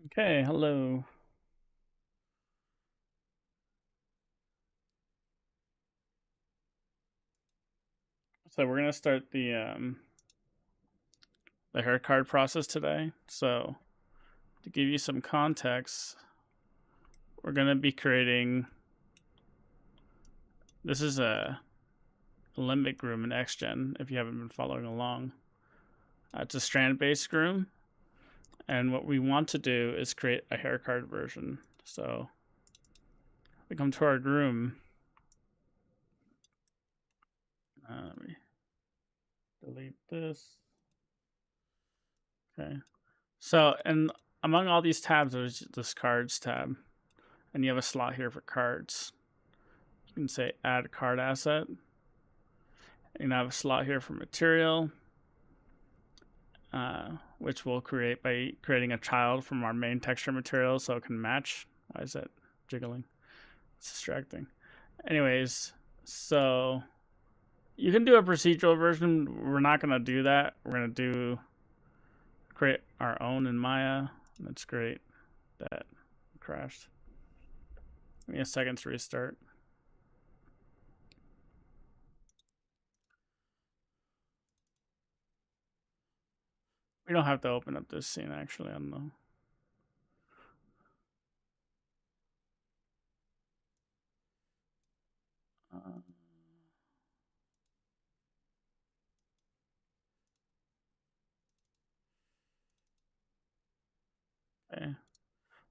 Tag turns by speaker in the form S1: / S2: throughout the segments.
S1: Okay, hello. So we're gonna start the hair card process today. So to give you some context, we're gonna be creating. This is a Alembic Groom in Xgen. If you haven't been following along, it's a strand-based Groom, and what we want to do is create a hair card version. So we come to our Groom. Let me delete this. Okay. So, and among all these tabs, there's this cards tab, and you have a slot here for cards. You can say add card asset. And I have a slot here for material, which we'll create by creating a child from our main texture material so it can match. Why is that jiggling? It's distracting. Anyways, so you can do a procedural version. We're not going to do that. We're going to create our own in Maya. That's great. That crashed. Give me a second to restart. We don't have to open up this scene, actually. I don't know. Okay.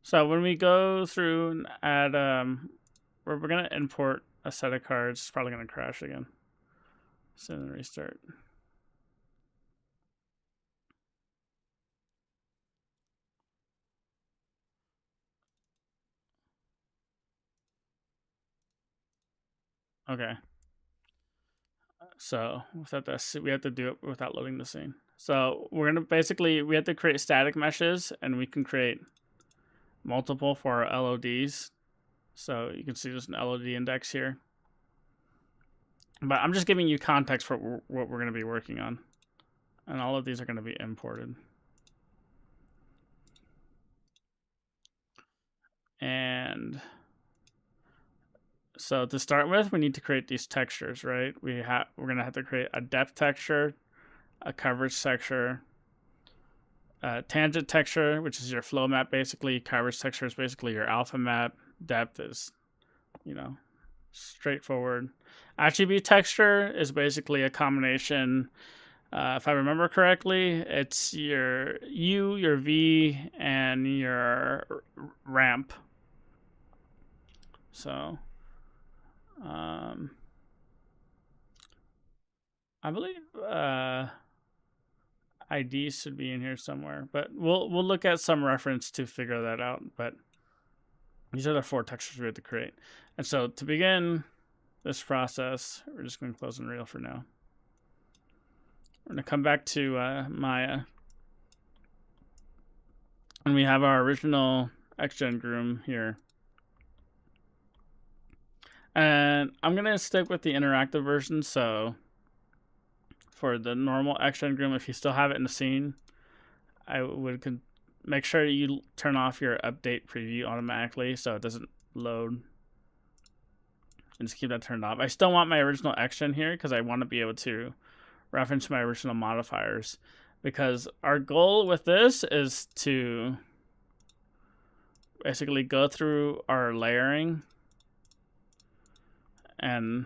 S1: So when we go through and add, we're going to import a set of cards. It's probably going to crash again. So then restart. Okay. So without this, we have to do it without loading the scene. So we're gonna basically we have to create static meshes, and we can create multiple for our LODs. So you can see there's an LOD index here. But I'm just giving you context for what we're going to be working on, and all of these are going to be imported. And so to start with, we need to create these textures, right? We're going to have to create a depth texture, a coverage texture, a tangent texture, which is your flow map basically. Coverage texture is basically your alpha map. Depth is, straightforward. Attribute texture is basically a combination. If I remember correctly, it's your U, your V, and your ramp. So, I believe IDs should be in here somewhere, but we'll look at some reference to figure that out. But these are the 4 textures we have to create. And so to begin this process, we're just going to close Unreal for now. We're going to come back to Maya. And we have our original Xgen Groom here. And I'm going to stick with the interactive version. So for the normal Xgen Groom, if you still have it in the scene, I would make sure you turn off your update preview automatically so it doesn't load. And just keep that turned off. I still want my original Xgen here because I want to be able to reference my original modifiers. Because our goal with this is to basically go through our layering and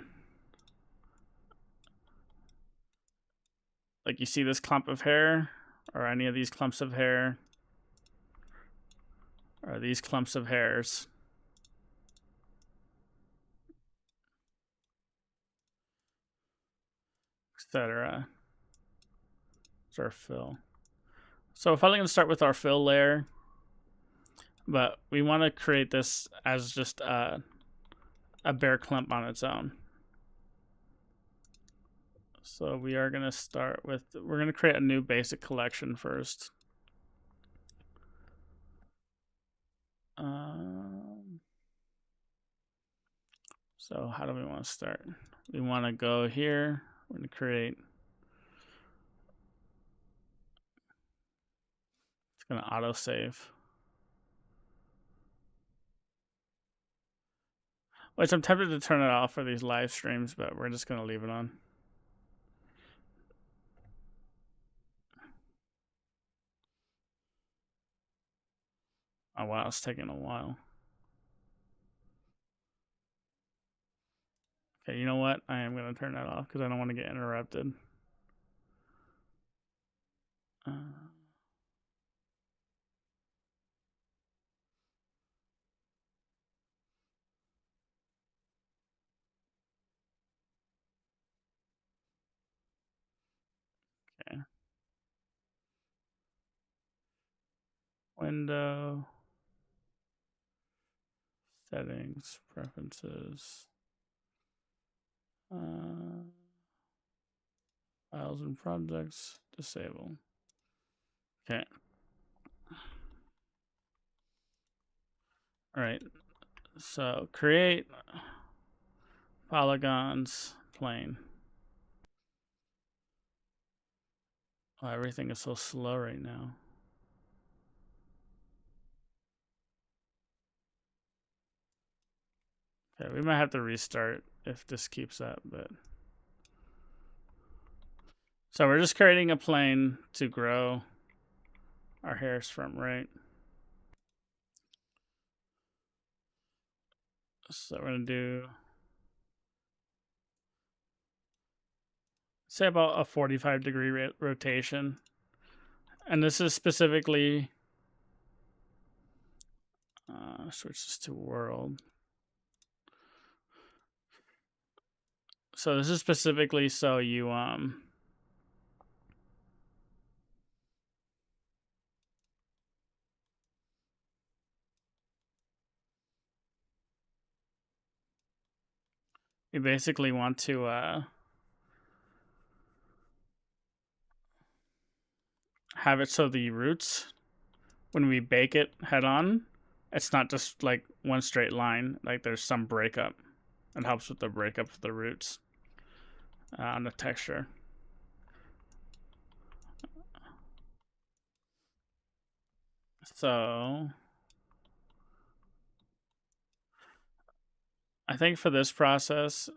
S1: like you see this clump of hair or any of these clumps of hair or these clumps of hairs. Etc. It's our fill. So we're probably going to start with our fill layer, but we want to create this as just a bare clump on its own. So we are going to start with, we're going to create a new basic collection first. So how do we want to start? We want to go here. We're going to create, it's going to auto save. Which I'm tempted to turn it off for these live streams, but we're just going to leave it on. Oh wow, it's taking a while. Okay, you know what? I am going to turn that off because I don't want to get interrupted. Okay. Window. Settings. Preferences. Files and projects. Disable. Okay. All right. So create polygons plane. Oh, everything is so slow right now. Okay, we might have to restart if this keeps up, but so we're just creating a plane to grow our hairs from, right? So we're gonna do, say, about a 45-degree rotation, and this is specifically switch this to world. So this is specifically so you you basically want to have it so the roots, when we bake it head on, it's not just like one straight line. Like there's some breakup. It helps with the breakup of the roots on the texture. So I think for this process,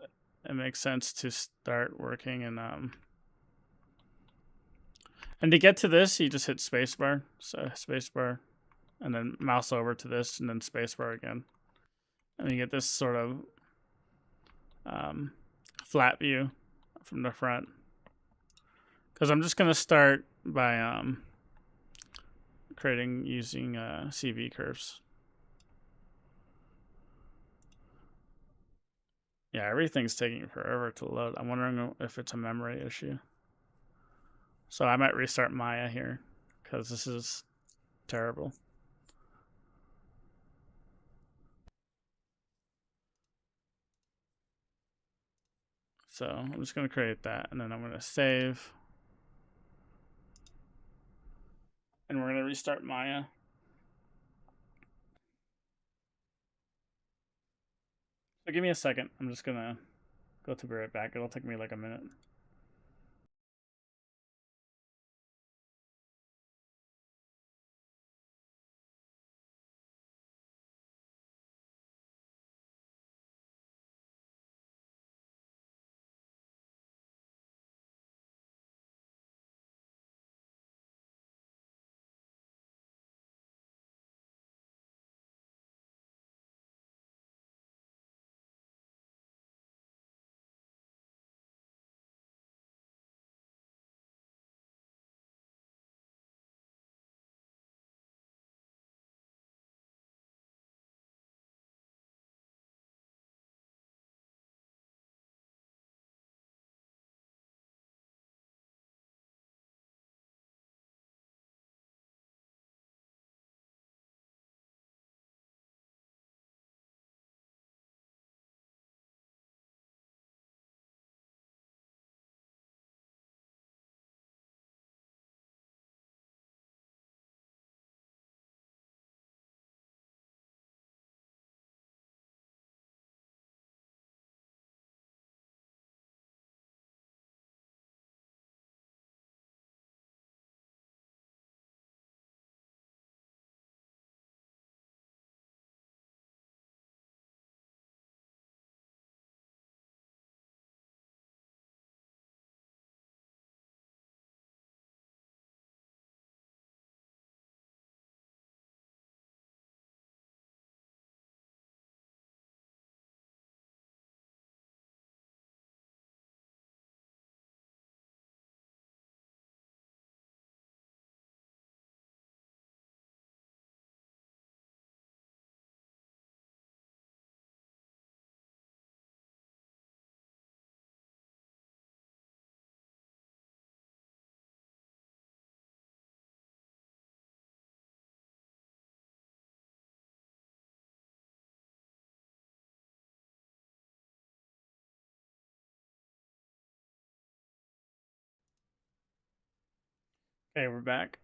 S1: it makes sense to start working in and to get to this, you just hit spacebar. So spacebar, and then mouse over to this, and then spacebar again, and you get this sort of flat view from the front. Because I'm just gonna start by creating using CV curves. Yeah, everything's taking forever to load. I'm wondering if it's a memory issue. So I might restart Maya here because this is terrible. So I'm just going to create that, and then I'm going to save. And we're going to restart Maya. So give me a second. I'm just going to go to be right back. It'll take me like a minute. Okay, we're back.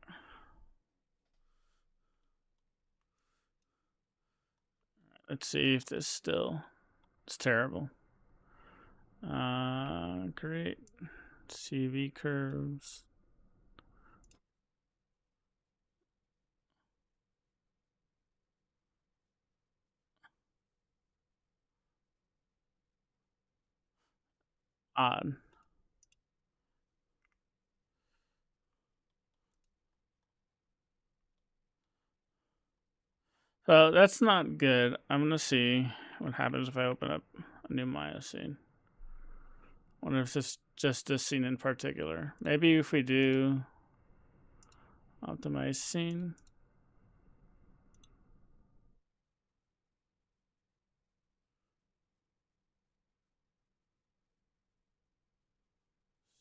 S1: Let's see if this still. It's terrible. Create CV curves. Odd. So that's not good. I'm gonna see what happens if I open up a new Maya scene. I wonder if this just this scene in particular. Maybe if we do optimize scene.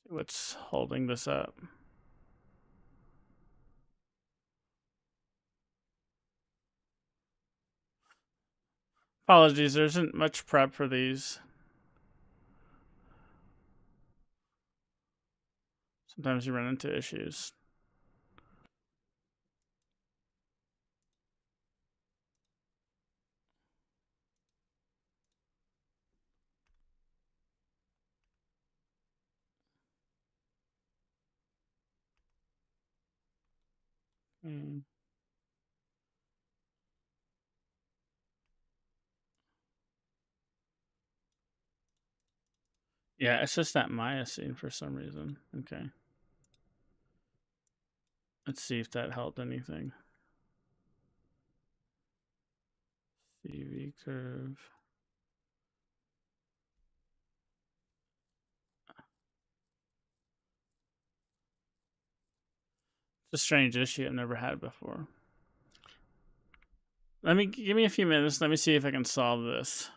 S1: See what's holding this up. Apologies, there isn't much prep for these. Sometimes you run into issues. Mm. Yeah, it's just that Maya scene for some reason. Okay. Let's see if that helped anything. CV curve. It's a strange issue I've never had before. Give me a few minutes. Let me see if I can solve this.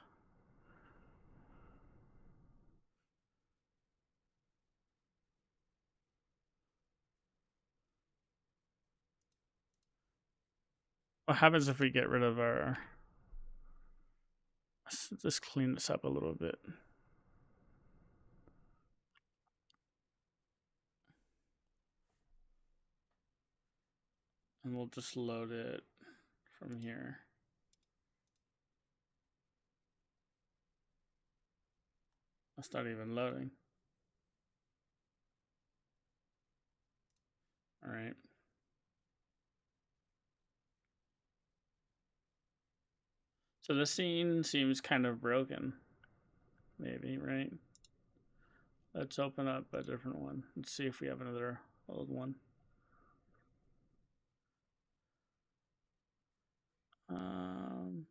S1: What happens if we get rid of our... Let's just clean this up a little bit. And we'll just load it from here. It's not even loading. All right. So the scene seems kind of broken. Maybe, right? Let's open up a different one. Let's see if we have another old one. Um,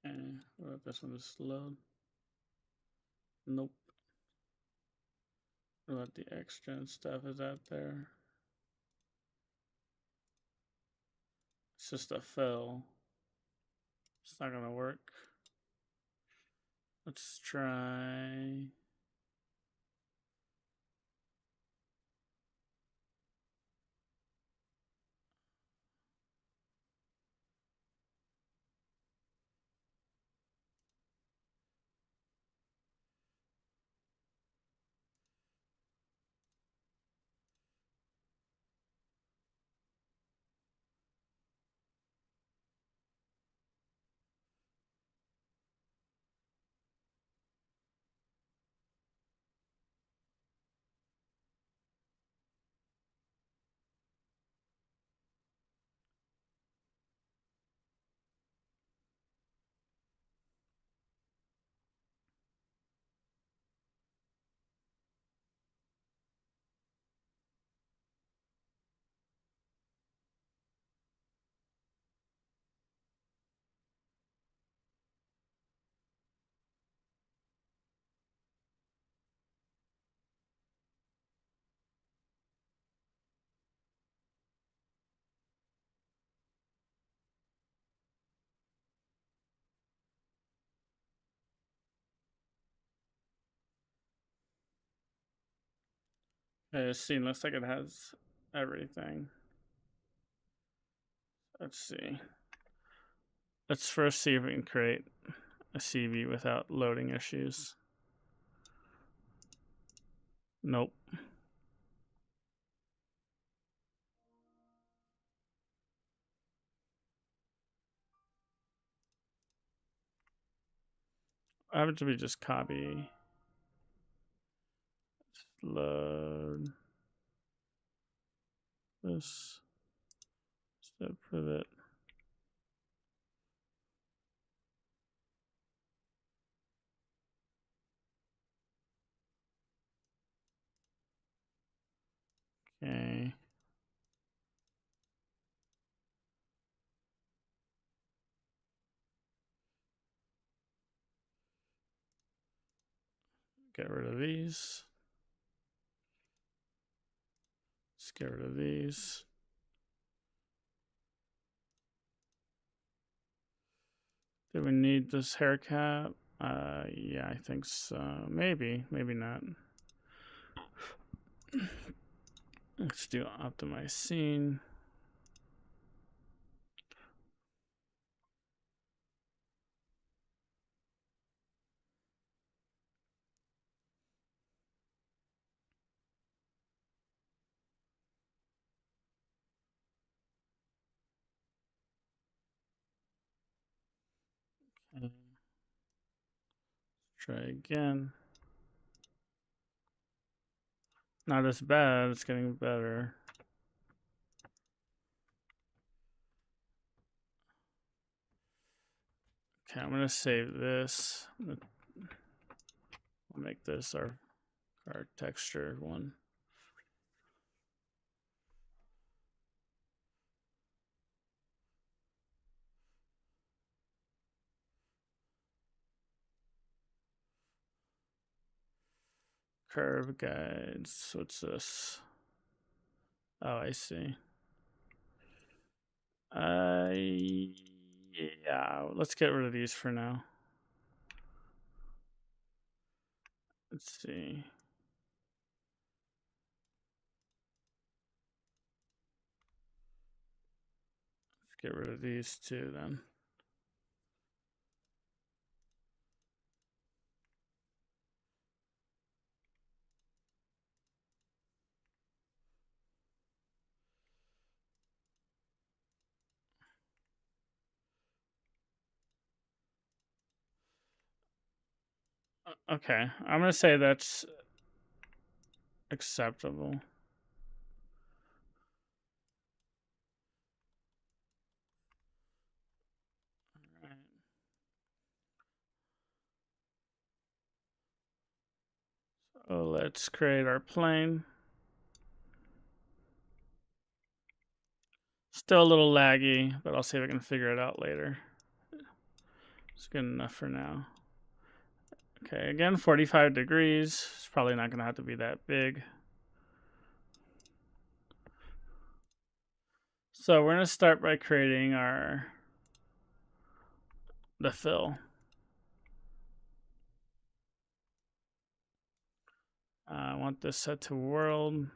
S1: okay. What about this one? Is load? Nope. What about the Xgen stuff? Is that there? It's just a fill. It's not gonna work. Let's try. Scene looks like it has everything. Let's see. Let's first see if we can create a CV without loading issues. Nope. How about we just copy, load this step pivot. Okay. Get rid of these. Let's get rid of these. Do we need this haircut? Yeah, I think so. Maybe, maybe not. Let's do optimize scene. Okay. Try again. Not as bad, it's getting better. Okay, I'm gonna save this. We'll make this our texture one. Curve guides. What's this? Oh, I see. Yeah, let's get rid of these for now. Let's see. Let's get rid of these two then. Okay, I'm gonna say that's acceptable. So let's create our plane. Still a little laggy, but I'll see if I can figure it out later. It's good enough for now. Okay, again, 45 degrees. It's probably not gonna have to be that big. So we're gonna start by creating the fill. I want this set to world.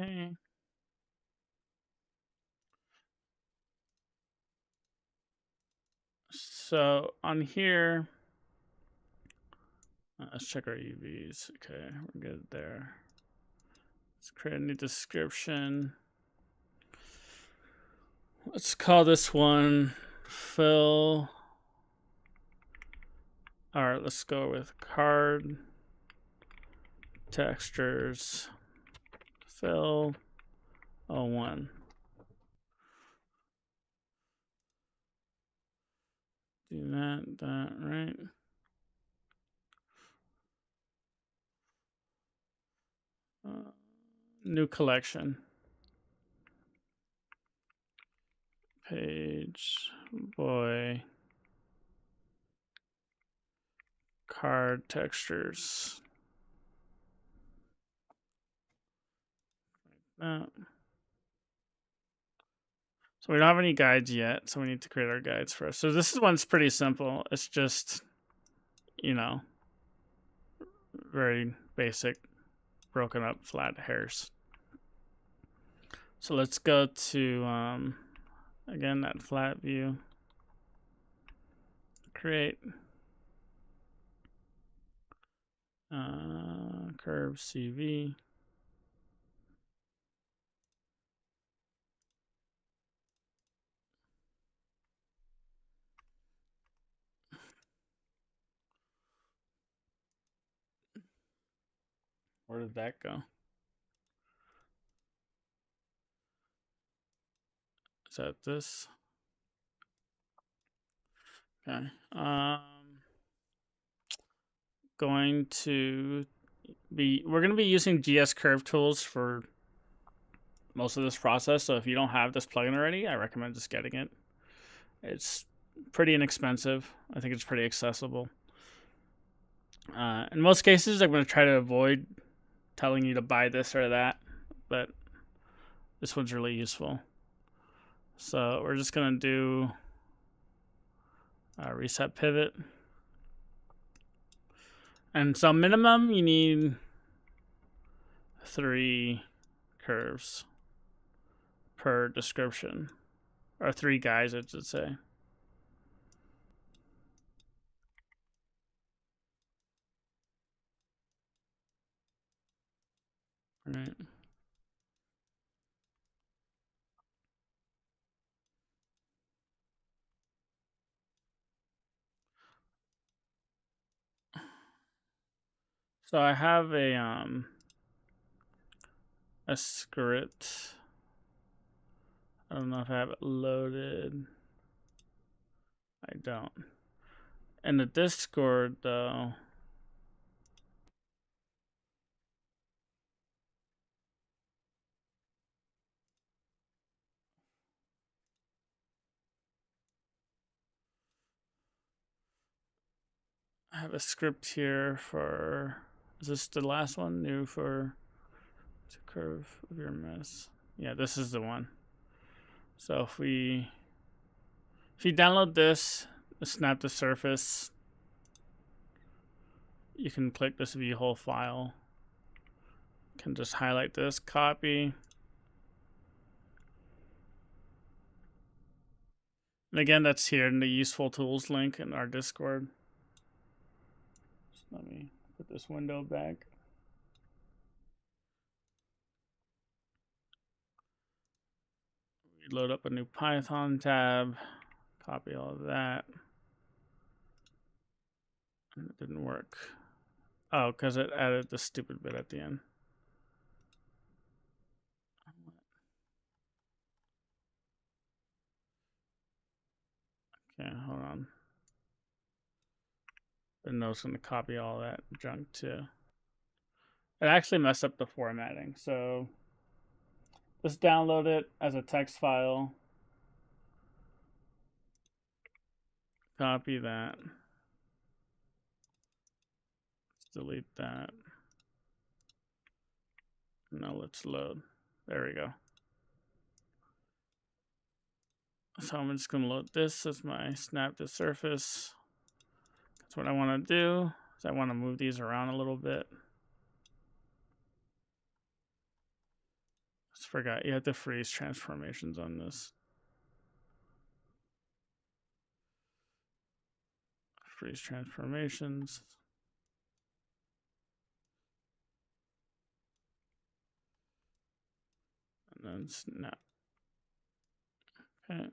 S1: Okay. So on here, let's check our UVs. Okay, we're good there. Let's create a new description. Let's call this one fill. All right, let's go with card textures fill 01. Do that, right? New collection. Page, boy, card textures. Like that. So we don't have any guides yet, so we need to create our guides first. So this one's pretty simple. It's just, you know, very basic, broken up flat hairs. So let's go to, again, that flat view. Create curve CV. Where did that go? Is that this? Okay. Going to we're going to be using GS Curve tools for most of this process. So if you don't have this plugin already, I recommend just getting it. It's pretty inexpensive. I think it's pretty accessible. In most cases, I'm going to try to avoid telling you to buy this or that, but this one's really useful. So we're just going to do a reset pivot. And so minimum, you need 3 curves per description, or 3 guys, I should say. All right. So I have a script. I don't know if I have it loaded. I don't. In the Discord though, I have a script here for, is this the last one? New for the curve of your mess. Yeah, this is the one. So if you download this, snap the surface, you can click this view whole file. You can just highlight this, copy. And again, that's here in the useful tools link in our Discord. Let me put this window back. We load up a new Python tab, copy all of that. And it didn't work. Oh, because it added the stupid bit at the end. Okay, hold on. And it's going to copy all that junk too. It actually messed up the formatting. So just download it as a text file. Copy that. Let's delete that. Now let's load. There we go. So I'm just going to load this as my snap to surface. That's what I want to do. Is I want to move these around a little bit. Just forgot you have to freeze transformations on this. Freeze transformations. And then snap. Okay.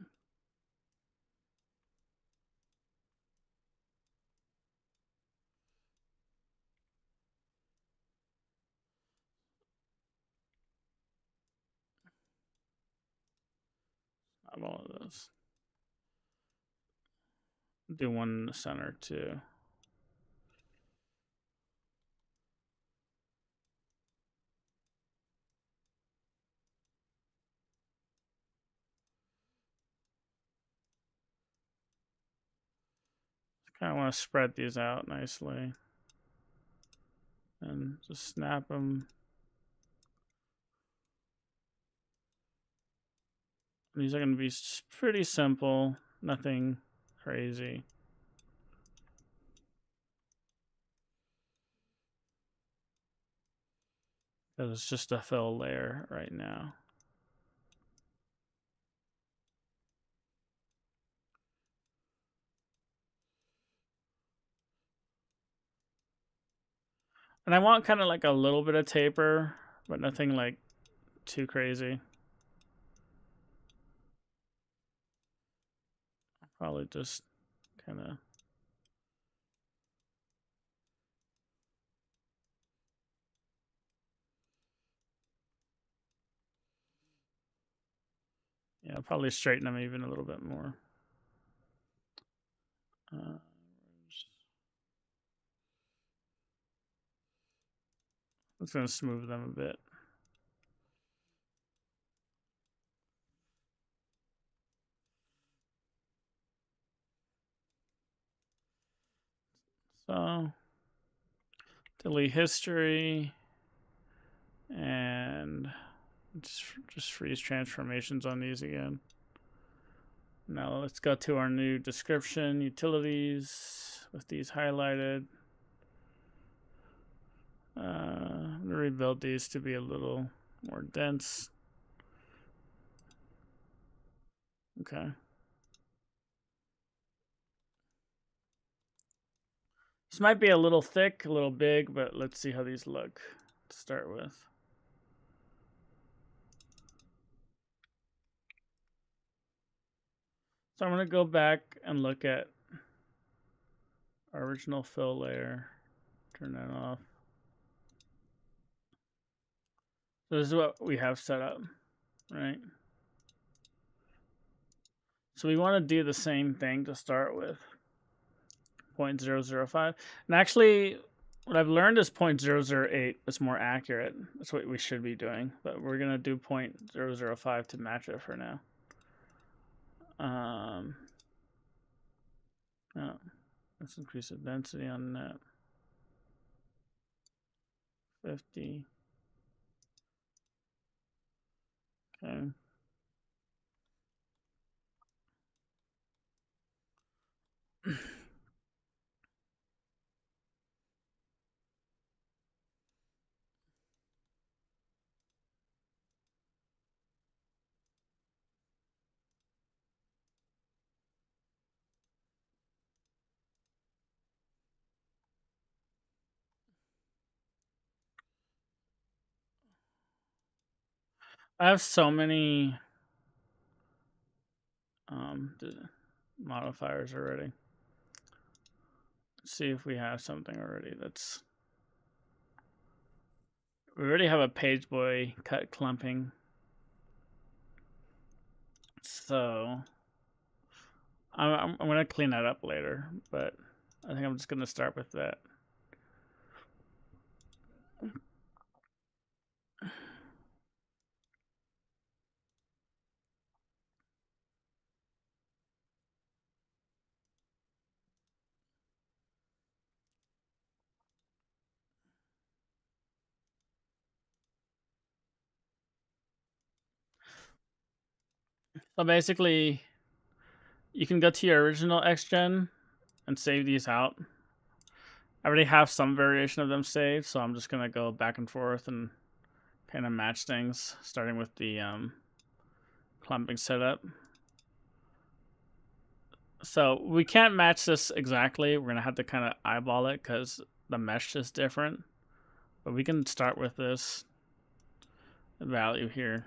S1: Have all of those. Do one in the center too. Kind of want to spread these out nicely. And just snap them. These are going to be pretty simple, nothing crazy. Because it's just a fill layer right now. And I want kind of like a little bit of taper, but nothing like too crazy. Probably just kind of. Yeah, I'll probably straighten them even a little bit more. I'm just going to smooth them a bit. So, delete history and just freeze transformations on these again. Now let's go to our new description utilities with these highlighted. I'm going to rebuild these to be a little more dense. Okay. This might be a little thick, a little big, but let's see how these look to start with. So I'm going to go back and look at our original fill layer. Turn that off. So this is what we have set up, right? So we want to do the same thing to start with. 0.005. And actually, what I've learned is 0.008 is more accurate. That's what we should be doing. But we're going to do 0.005 to match it for now. Oh, let's increase the density on that. 50. Okay. I have so many modifiers already. Let's see if we have something already that's. We already have a page boy cut clumping. So I'm going to clean that up later, but I think I'm just going to start with that. So basically, you can go to your original Xgen and save these out. I already have some variation of them saved, so I'm just going to go back and forth and kind of match things, starting with the clumping setup. So we can't match this exactly. We're going to have to kind of eyeball it because the mesh is different. But we can start with this value here.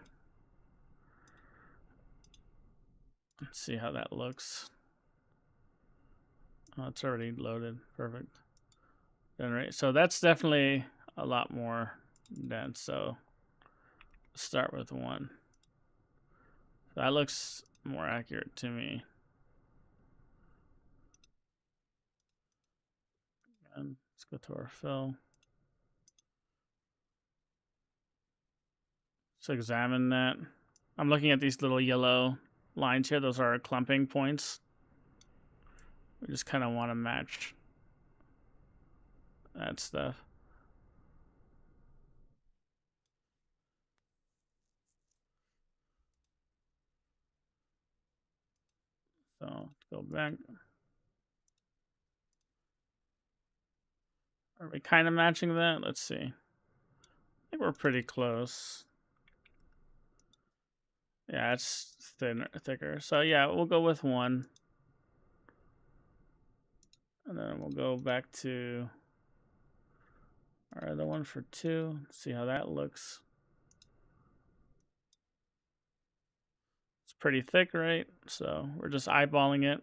S1: Let's see how that looks. Oh, it's already loaded. Perfect. Generate. So that's definitely a lot more dense. So let's start with 1. That looks more accurate to me. And let's go to our fill. Let's examine that. I'm looking at these little yellow lines here. Those are our clumping points. We just kind of want to match that stuff. So let's go back. Are we kind of matching that? Let's see. I think we're pretty close. Yeah, it's thicker. So yeah, we'll go with 1. And then we'll go back to our other one for 2. See how that looks. It's pretty thick, right? So we're just eyeballing it.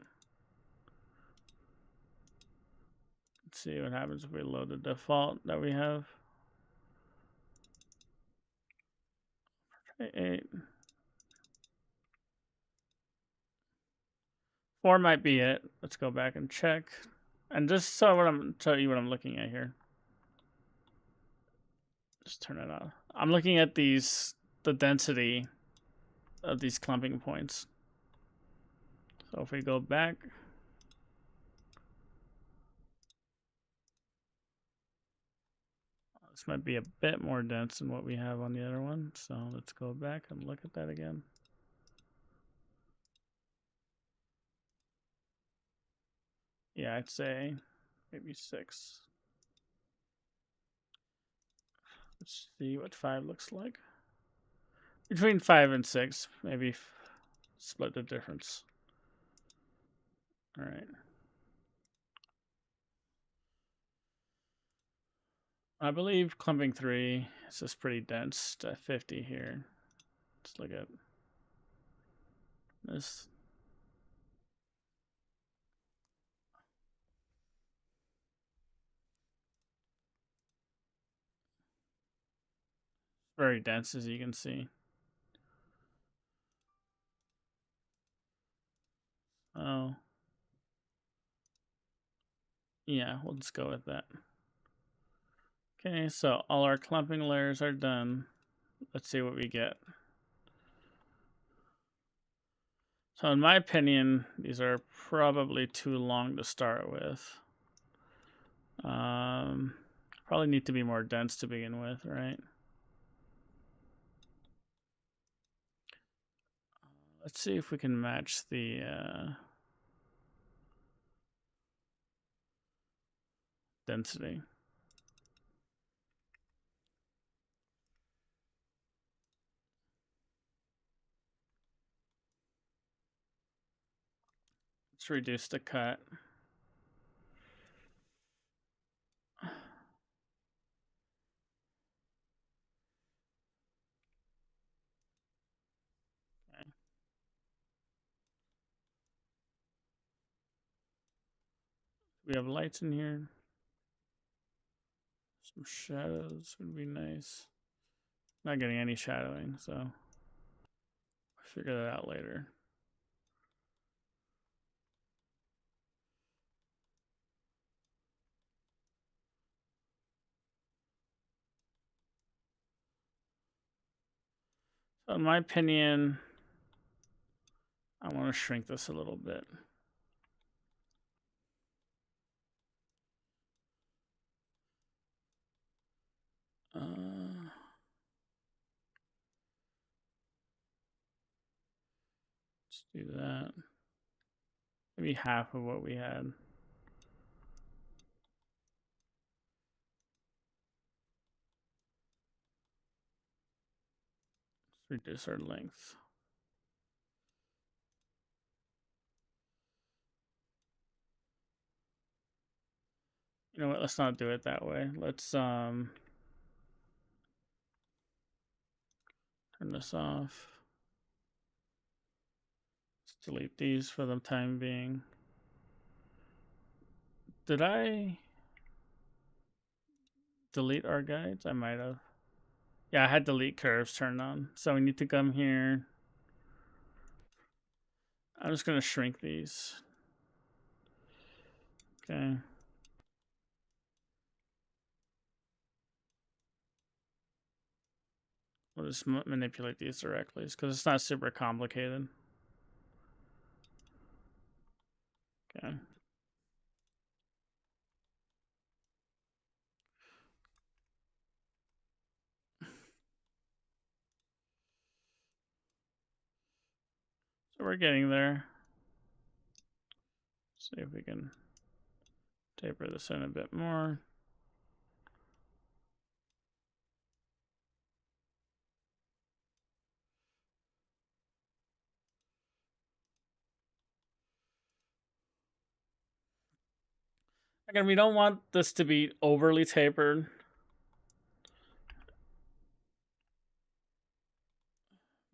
S1: Let's see what happens if we load the default that we have. 8. 4 might be it. Let's go back and check. And just so tell you what I'm looking at here. Just turn it off. I'm looking at the density of these clumping points. So if we go back, this might be a bit more dense than what we have on the other one. So let's go back and look at that again. Yeah, I'd say maybe 6. Let's see what 5 looks like. Between 5 and 6, maybe split the difference. All right. I believe clumping 3 is just pretty dense to 50 here. Let's look at this. Very dense, as you can see. Oh. Yeah, we'll just go with that. Okay, so all our clumping layers are done. Let's see what we get. So in my opinion, these are probably too long to start with. Probably need to be more dense to begin with, right? Let's see if we can match the density. Let's reduce the cut. Okay. We have lights in here. Some shadows would be nice. Not getting any shadowing, so I'll figure that out later. So in my opinion, I want to shrink this a little bit. Let's do that. Maybe half of what we had. Let's reduce our length. You know what? Let's not do it that way. Let's turn this off. Let's delete these for the time being. Did I delete our guides? I might have. Yeah, I had delete curves turned on. So we need to come here. I'm just going to shrink these. Okay. We'll just manipulate these directly because it's not super complicated. Okay. So we're getting there. See if we can taper this in a bit more. Again, we don't want this to be overly tapered.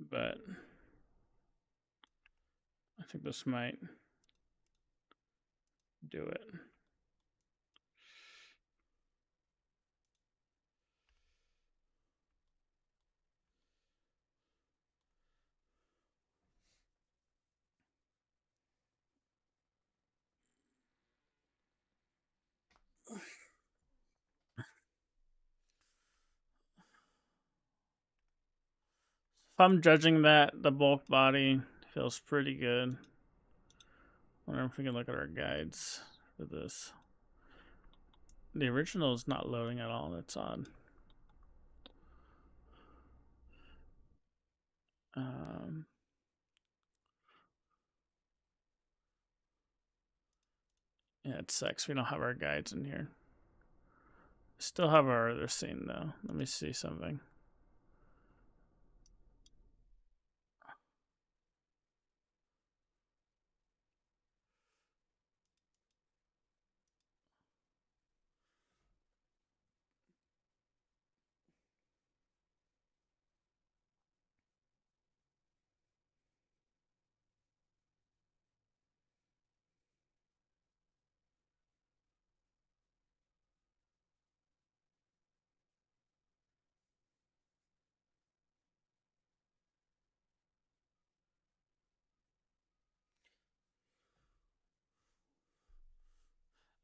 S1: But I think this might do it. If I'm judging that, the bulk body feels pretty good. I wonder if we can look at our guides for this. The original is not loading at all. That's odd. Yeah, it sucks. We don't have our guides in here. Still have our other scene though. Let me see something.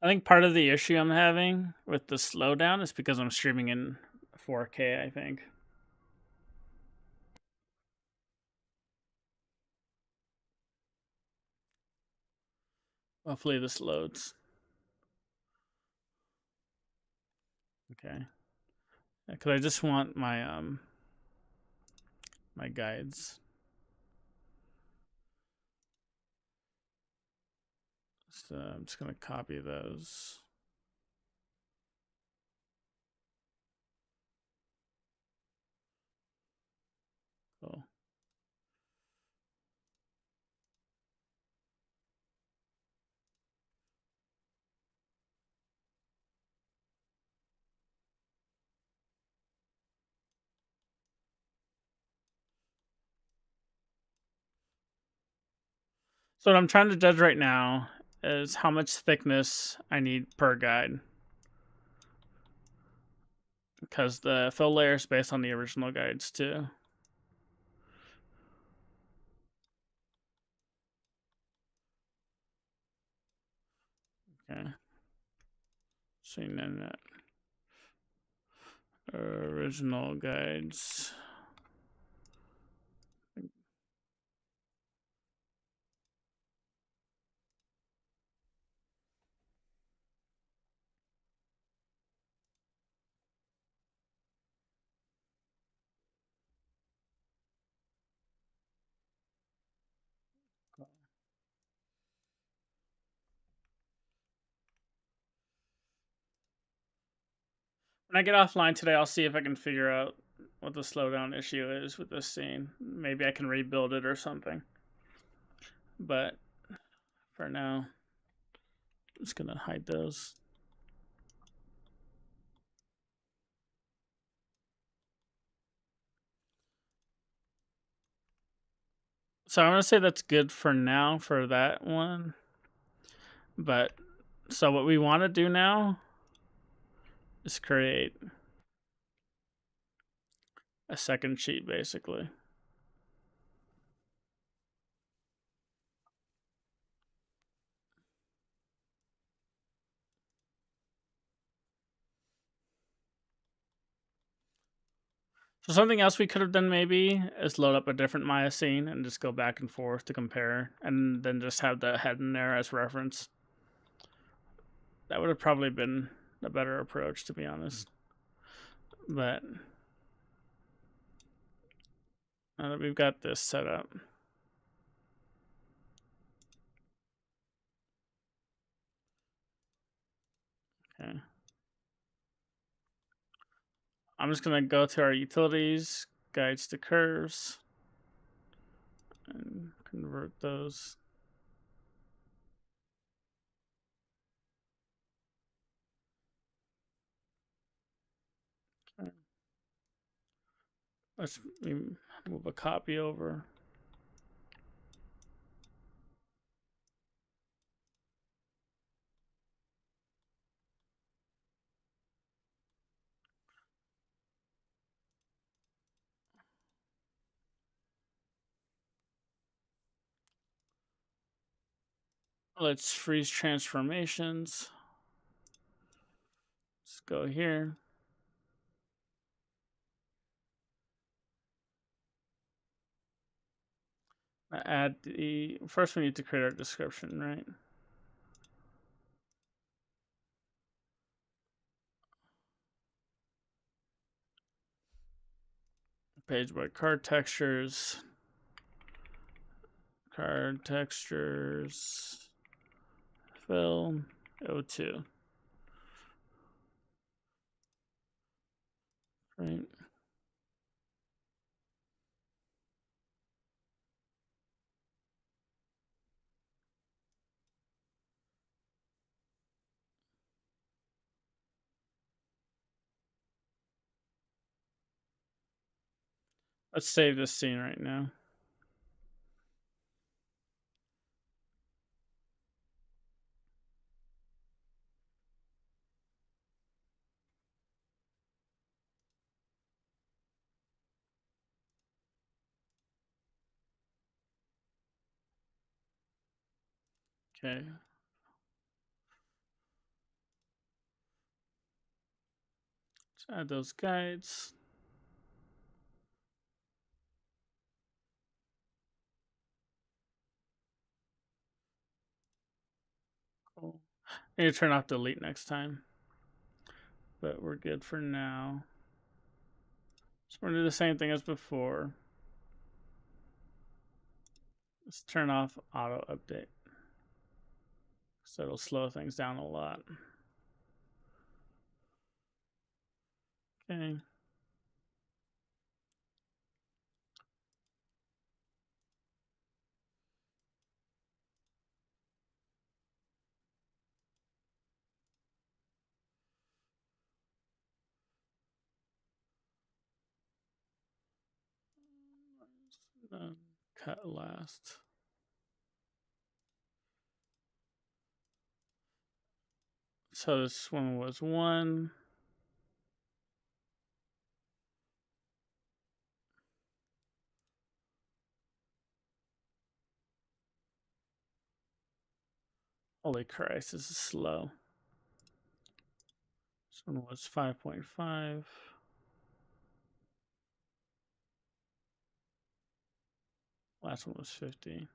S1: I think part of the issue I'm having with the slowdown is because I'm streaming in 4K, I think. Hopefully this loads. Okay. Because I just want my my guides. So I'm just gonna copy those. Cool. So what I'm trying to judge right now is how much thickness I need per guide. Because the fill layer is based on the original guides too. Okay. Seeing that original guides. When I get offline today, I'll see if I can figure out what the slowdown issue is with this scene. Maybe I can rebuild it or something. But for now, I'm just gonna hide those. So I'm gonna say that's good for now for that one. But so what we want to do now is create a second sheet basically. So something else we could have done maybe is load up a different Maya scene and just go back and forth to compare, and then just have the head in there as reference. That would have probably been a better approach, to be honest. But now that we've got this set up, I'm just going to go to our utilities, guides to curves, and convert those. Okay. Let's move a copy over. Let's freeze transformations. Let's go here. Add the, first we need to create our description, right? Page by card textures, fill, O2. Right. Let's save this scene right now. Okay. Let's add those guides. Cool. I need to turn off delete next time, but we're good for now. So we're gonna do the same thing as before. Let's turn off auto update, so it'll slow things down a lot. Okay. Cut last. So this one was 1. Holy Christ, this is slow. This one was 5.5. Last one was 50.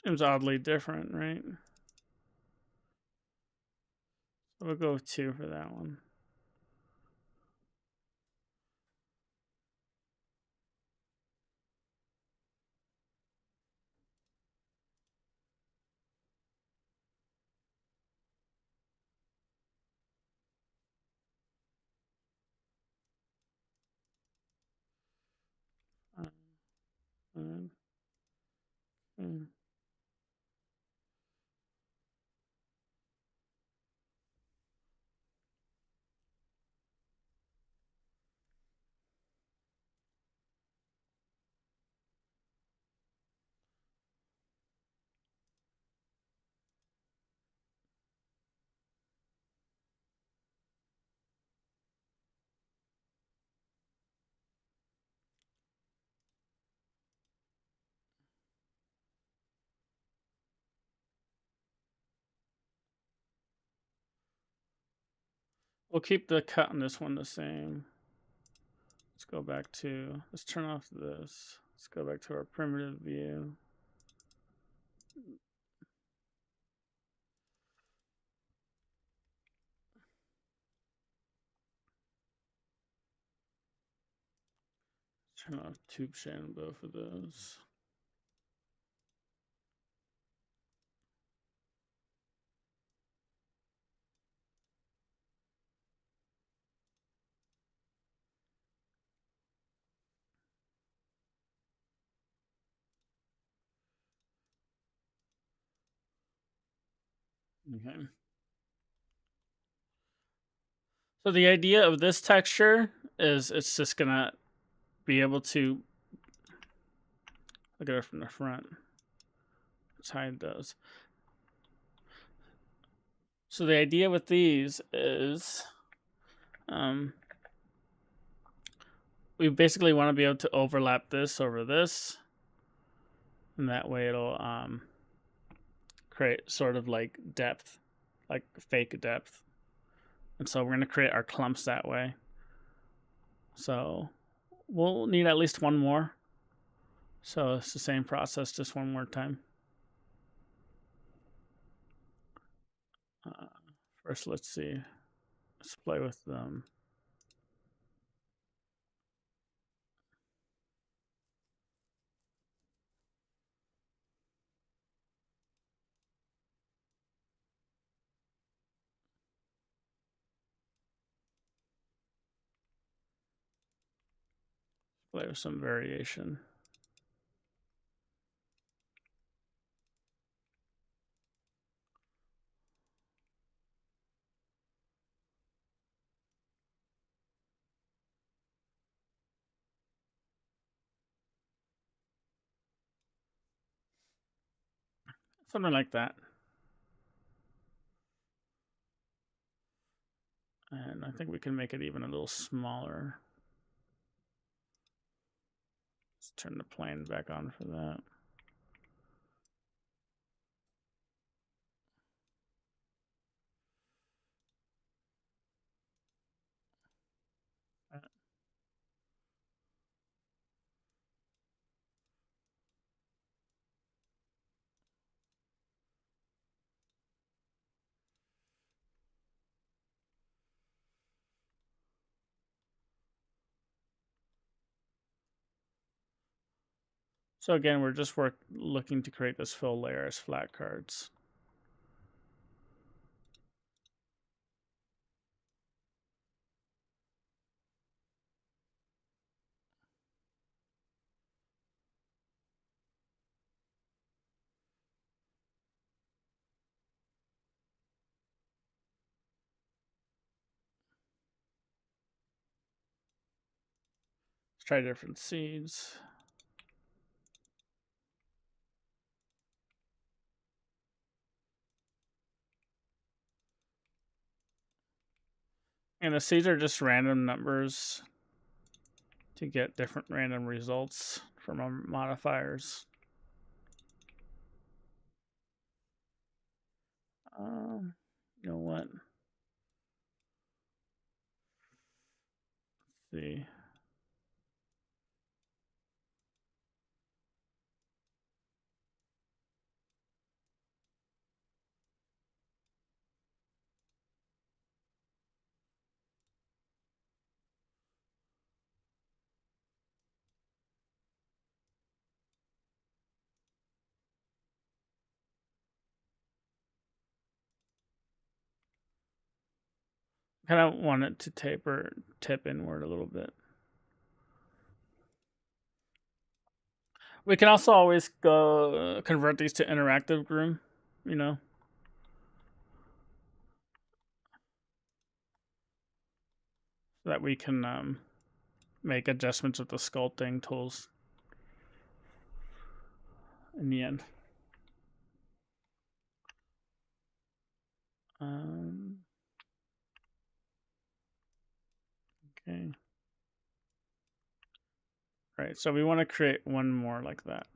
S1: Seems oddly different, right? So we'll go with 2 for that one. Uh, uh, We'll keep the cut on this one the same. Let's go back to, let's turn off this. Let's go back to our primitive view. Turn off tube shan both of those. Okay. So the idea of this texture is it's just gonna be able to look at it from the front. Let's hide those. So the idea with these is we basically want to be able to overlap this over this, and that way it'll create sort of like depth, like fake depth. And so we're going to create our clumps that way. So we'll need at least one more. So it's the same process, just one more time. First, let's see. Let's play with them. Play with some variation. Something like that. And I think we can make it even a little smaller. Let's turn the plane back on for that. So again, we're just looking to create this fill layer as flat cards. Let's try different seeds. And the seeds are just random numbers to get different random results from our modifiers. You know what? Let's see. Kind of want it to tip inward a little bit. We can also always go convert these to interactive Groom, you know. So that we can make adjustments with the sculpting tools in the end. Okay. Right, so we want to create one more like that.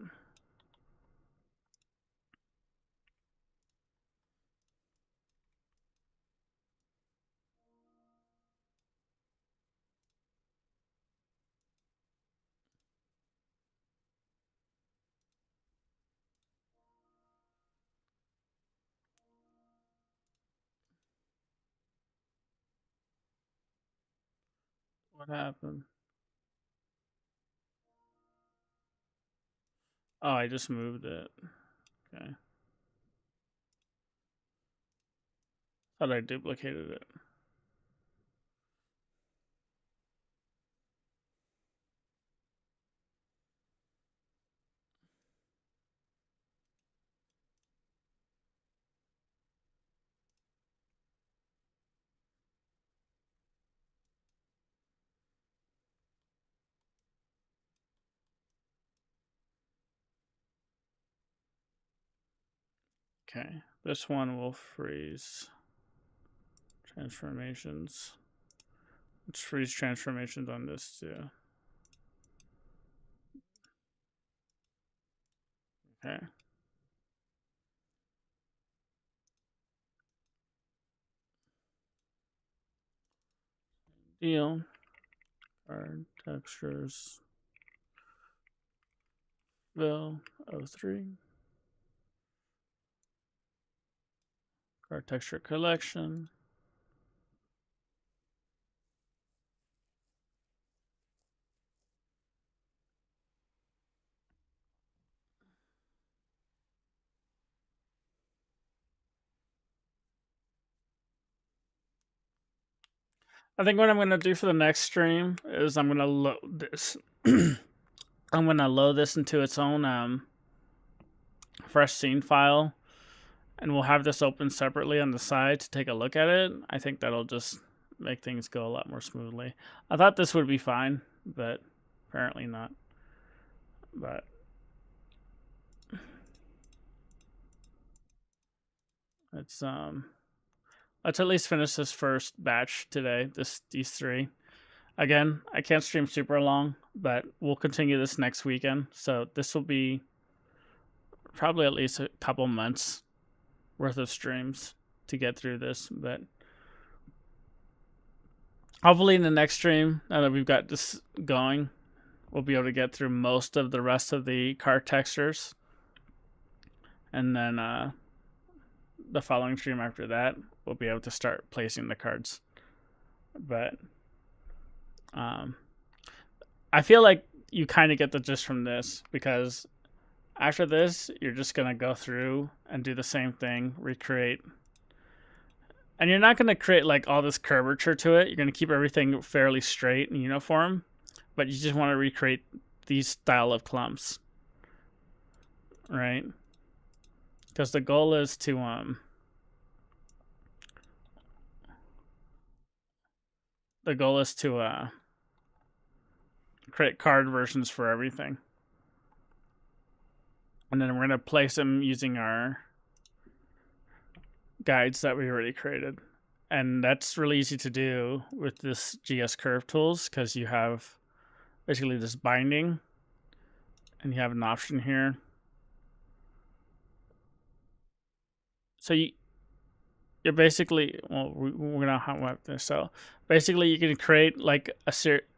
S1: What happened? Oh, I just moved it. Okay. Thought I duplicated it. Okay. This one will freeze transformations. Let's freeze transformations on this too. Okay. Deal. Card textures. Fill 03. Card texture collection. I think what I'm going to do for the next stream is I'm going to load this. I'm going to load this into its own fresh scene file, and we'll have this open separately on the side to take a look at it. I think that'll just make things go a lot more smoothly. I thought this would be fine, but apparently not. But let's at least finish this first batch today. These three. Again, I can't stream super long, but we'll continue this next weekend. So this will be probably at least a couple months worth of streams to get through this. But hopefully in the next stream, now that we've got this going, we'll be able to get through most of the rest of the card textures. And then the following stream after that, we'll be able to start placing the cards. But I feel like you kind of get the gist from this, because after this, you're just going to go through and do the same thing, recreate. And you're not going to create like all this curvature to it. You're going to keep everything fairly straight and uniform, but you just want to recreate these style of clumps, right? Because the goal is to create card versions for everything. And then we're going to place them using our guides that we already created. And that's really easy to do with this GS curve tools, because you have basically this binding, and you have an option here. So you're basically, well, we're gonna have this. So basically, you can create like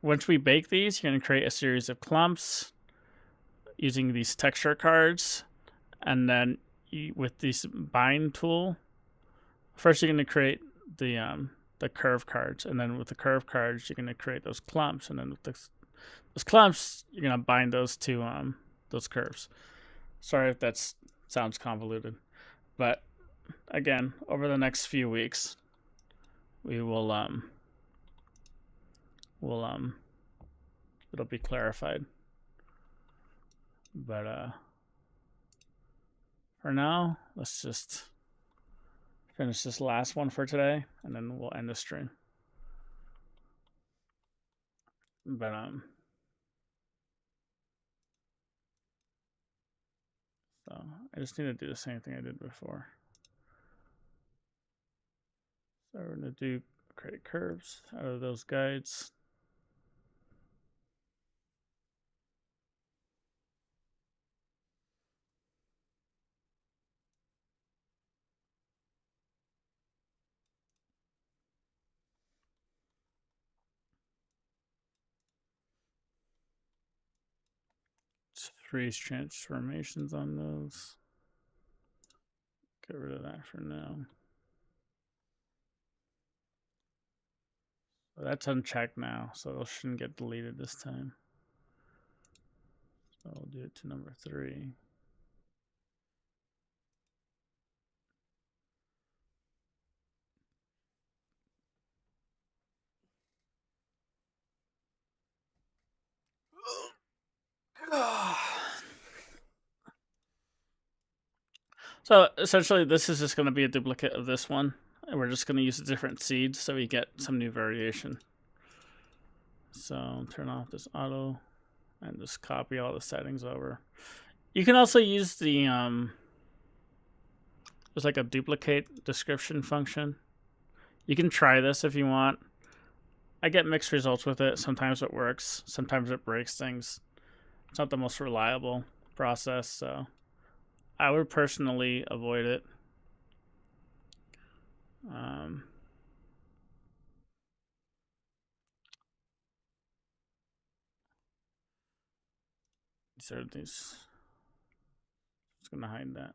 S1: once we bake these, you're gonna create a series of clumps using these texture cards, and then with this bind tool, first you're gonna create the curve cards, and then with the curve cards, you're gonna create those clumps, and then with those clumps, you're gonna bind those to those curves. Sorry if that sounds convoluted, but again, over the next few weeks, we will it'll be clarified. But for now, let's just finish this last one for today, and then we'll end the stream. But so I just need to do the same thing I did before. So we're gonna do create curves out of those guides. Freeze transformations on those. Get rid of that for now. So that's unchecked now, so it shouldn't get deleted this time. So we'll do it to number 3. So essentially this is just going to be a duplicate of this one, and we're just going to use a different seed so we get some new variation. So turn off this auto and just copy all the settings over. You can also use the there's like a duplicate description function. You can try this if you want. I get mixed results with it. Sometimes it works, sometimes it breaks things. It's not the most reliable process, so I would personally avoid it. These are these. Just gonna hide that.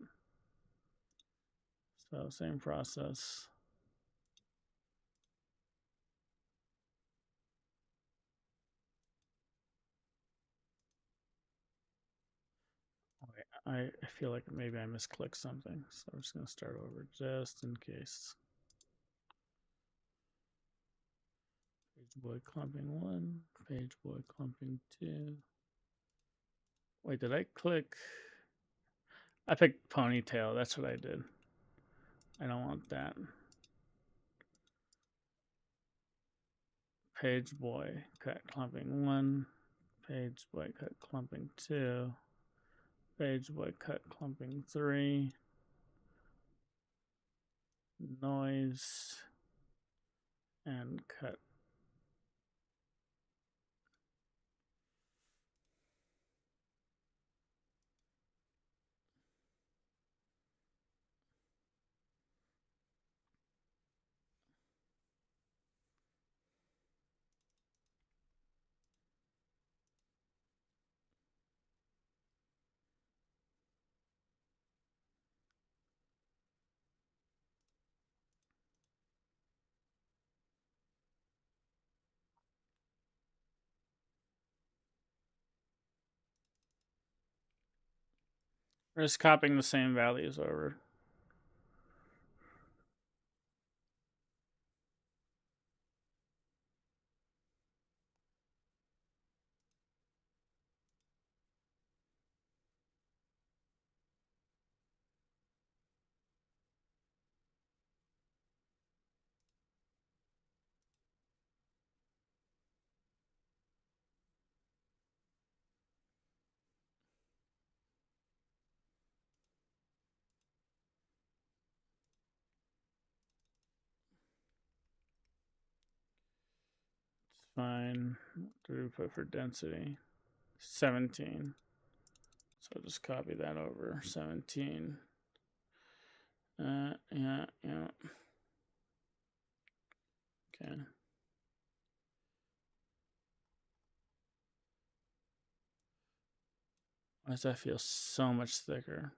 S1: So same process. I feel like maybe I misclicked something, so I'm just gonna start over just in case. Page boy clumping 1, page boy clumping 2. Wait, did I click? I picked ponytail. That's what I did. I don't want that. Page boy cut clumping 1, page boy cut clumping 2, page boy cut clumping 3, noise, and cut. We're just copying the same values over. It's fine. What do we put for density? 17. So I'll just copy that over. 17. Yeah. Okay. Why does that feel so much thicker?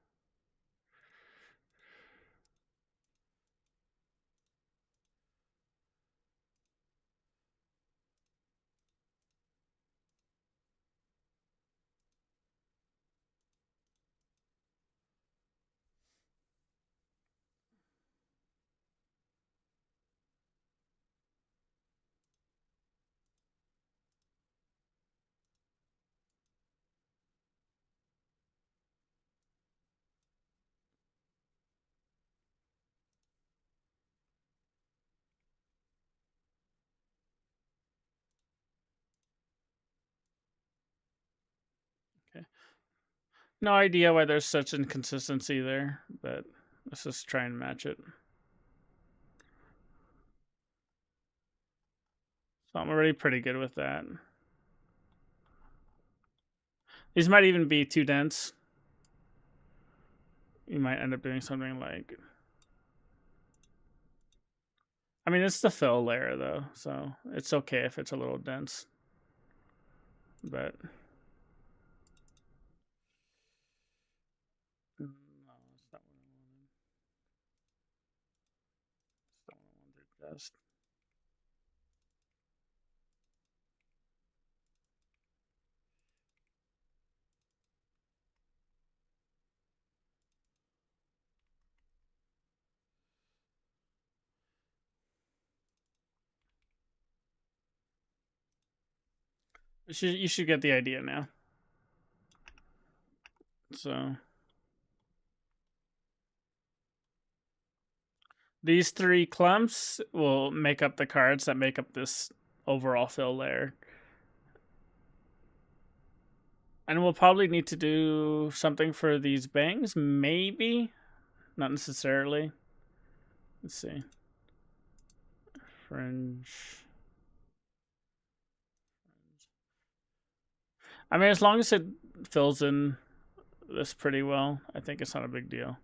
S1: Okay. No idea why there's such inconsistency there, but let's just try and match it. So I'm already pretty good with that. These might even be too dense. You might end up doing something like... I mean, it's the fill layer, though, so it's okay if it's a little dense. But... no, that's not what I wanted. That's not what I wanted to test. You should get the idea now. So these 3 clumps will make up the cards that make up this overall fill layer. And we'll probably need to do something for these bangs, maybe. Not necessarily. Let's see. Fringe. I mean, as long as it fills in this pretty well, I think it's not a big deal.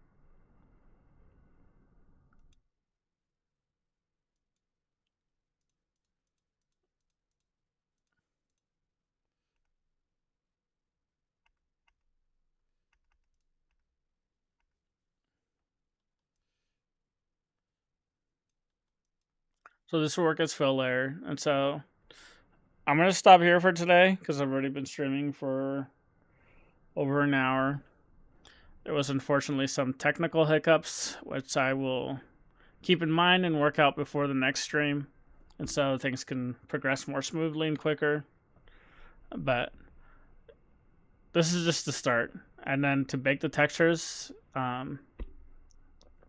S1: So this will work as fill layer. And so I'm going to stop here for today because I've already been streaming for over an hour. There was unfortunately some technical hiccups, which I will keep in mind and work out before the next stream. And so things can progress more smoothly and quicker. But this is just the start. And then to bake the textures,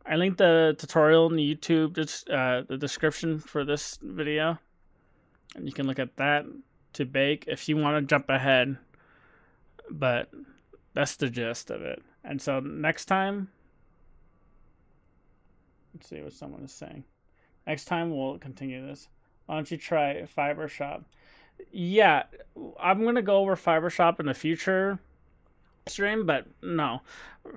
S1: I linked the tutorial in the YouTube, the description for this video. And you can look at that to bake if you want to jump ahead. But that's the gist of it. And so next time, let's see what someone is saying. Next time we'll continue this. Why don't you try Fibershop? Yeah, I'm going to go over Fibershop in the future stream, but no,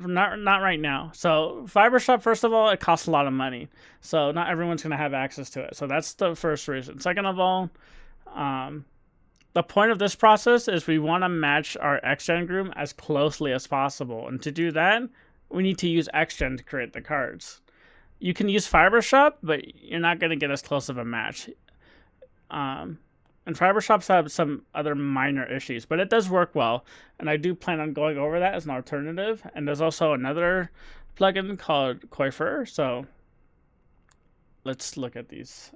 S1: not right now. So Fibershop, first of all, it costs a lot of money. So not everyone's going to have access to it. So that's the first reason. Second of all, the point of this process is we want to match our Xgen Groom as closely as possible. And to do that, we need to use Xgen to create the cards. You can use Fibershop, but you're not going to get as close of a match. And Fibershops have some other minor issues, but it does work well. And I do plan on going over that as an alternative. And there's also another plugin called Coiffeur. So let's look at these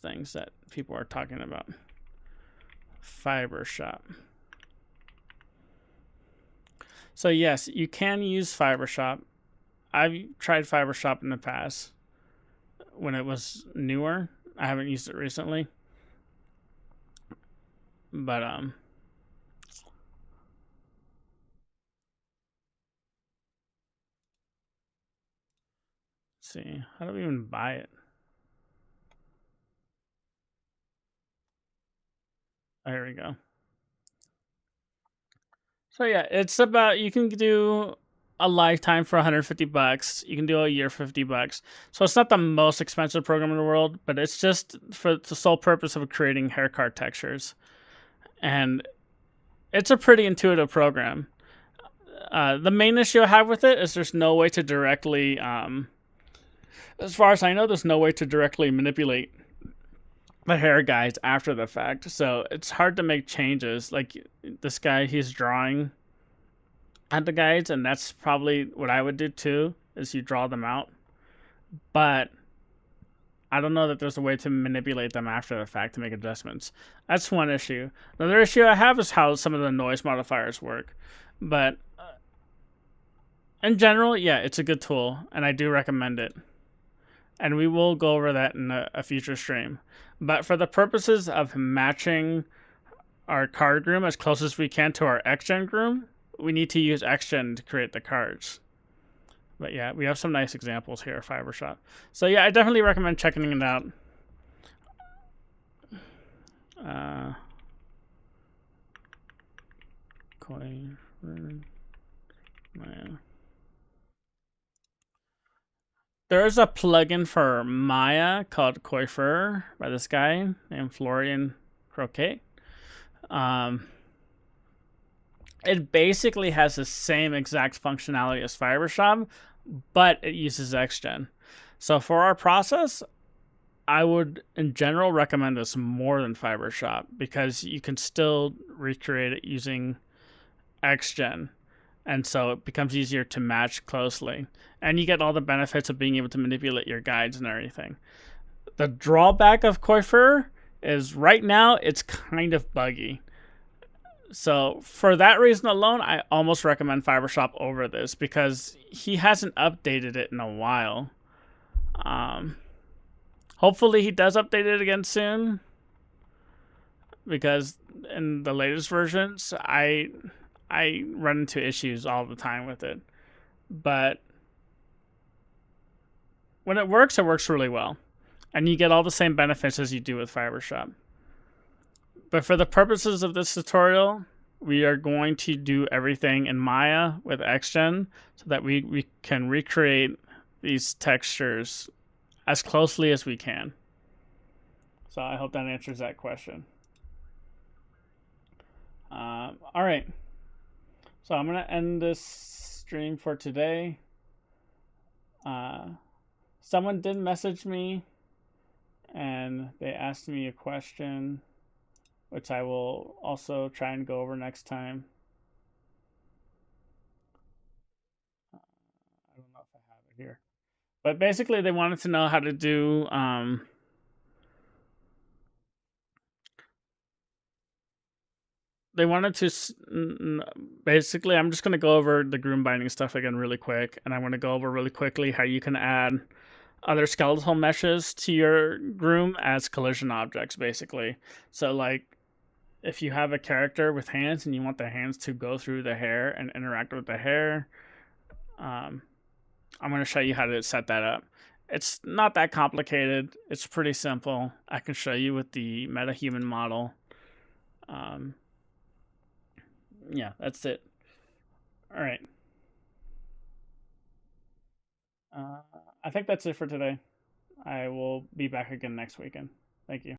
S1: things that people are talking about. Fibershop. So yes, you can use Fibershop. I've tried Fibershop in the past when it was newer. I haven't used it recently. But let's see. How do we even buy it? Oh, here we go. So yeah, it's about, you can do a lifetime for $150. You can do a year for $50. So it's not the most expensive program in the world, but it's just for the sole purpose of creating hair card textures. And it's a pretty intuitive program. The main issue I have with it is there's no way to directly, as far as I know, there's no way to directly manipulate the hair guides after the fact. So it's hard to make changes. Like this guy, he's drawing at the guides, and that's probably what I would do too, is you draw them out. But I don't know that there's a way to manipulate them after the fact to make adjustments. That's one issue. Another issue I have is how some of the noise modifiers work. But in general, yeah, it's a good tool, and I do recommend it. And we will go over that in a future stream. But for the purposes of matching our card groom as close as we can to our Xgen groom, we need to use Xgen to create the cards. But yeah, we have some nice examples here, Fibershop. So yeah, I definitely recommend checking it out. There is a plugin for Maya called Coiffeur by this guy named Florian Croquet. It basically has the same exact functionality as Fibershop, but it uses Xgen. So for our process, I would, in general, recommend this more than Fibershop because you can still recreate it using Xgen. And so it becomes easier to match closely. And you get all the benefits of being able to manipulate your guides and everything. The drawback of Coiffeur is right now it's kind of buggy. So for that reason alone, I almost recommend Fibershop over this because he hasn't updated it in a while. Hopefully he does update it again soon, because in the latest versions, I run into issues all the time with it. But when it works really well, and you get all the same benefits as you do with Fibershop. But for the purposes of this tutorial, we are going to do everything in Maya with Xgen so that we can recreate these textures as closely as we can. So I hope that answers that question. All right. So I'm going to end this stream for today. Someone did message me and they asked me a question, which I will also try and go over next time. I don't know if I have it here. But basically, they wanted to know how to do they wanted to basically, I'm just going to go over the Groom binding stuff again really quick, and I want to go over really quickly how you can add other skeletal meshes to your Groom as collision objects, basically. So like if you have a character with hands and you want the hands to go through the hair and interact with the hair, I'm going to show you how to set that up. It's not that complicated. It's pretty simple. I can show you with the MetaHuman model. Yeah, that's it. All right. I think that's it for today. I will be back again next weekend. Thank you.